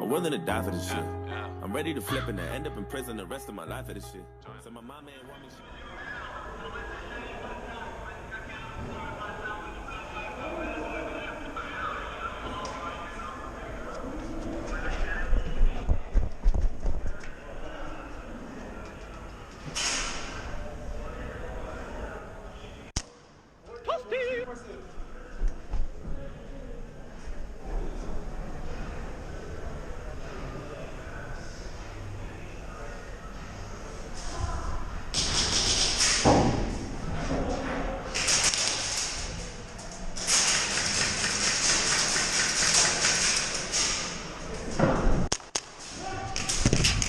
I'm willing to die for this shit. I'm ready to flip and end up in prison the rest of my life for this shit. So my mama ain't want me.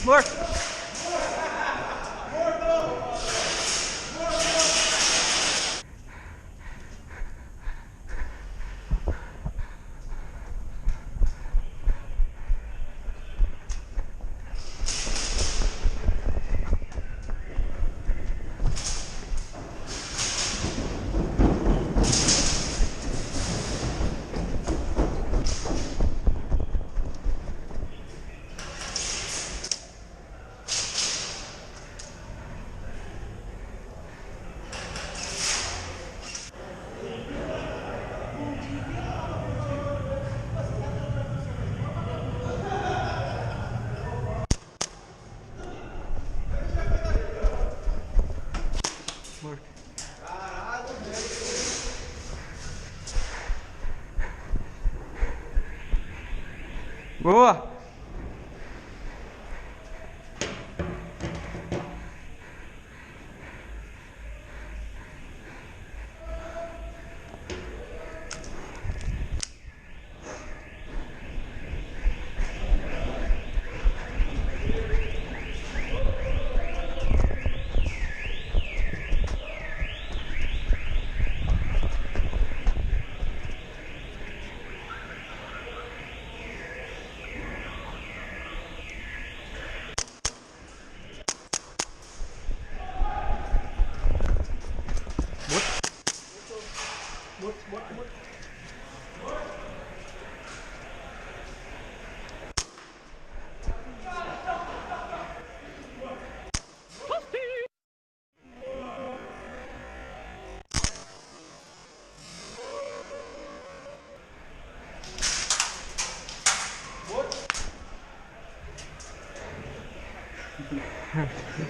Mark! Mark. Boa!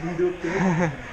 Não deu tempo.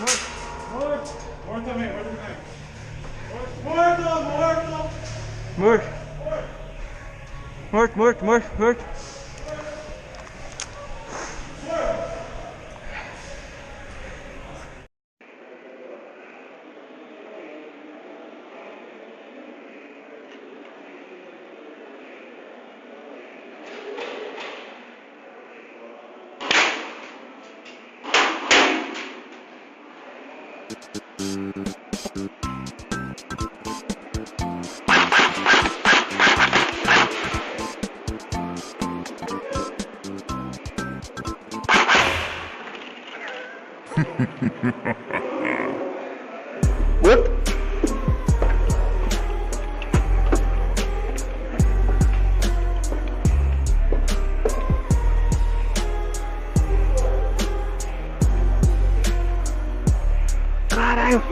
Morto. Morto também. Morto. Morto. Morto? Caralho!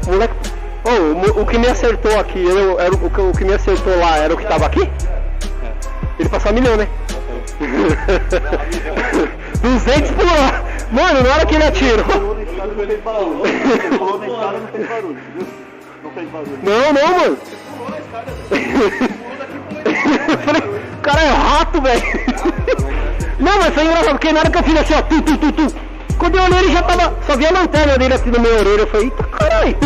Moleque. Oh, o que me acertou aqui, era o que me acertou lá era o que tava aqui? Ele passou a milhão, né? 200 por hora! Mano, na hora que ele atirou. Não, mano. Eu falei, cara, é rato, velho. Não, mas foi engraçado, porque na hora que eu fiz assim, ó, tu. Quando eu olhei, ele já tava. Só vi a lanterna dele aqui na minha orelha. Eu falei, eita caralho.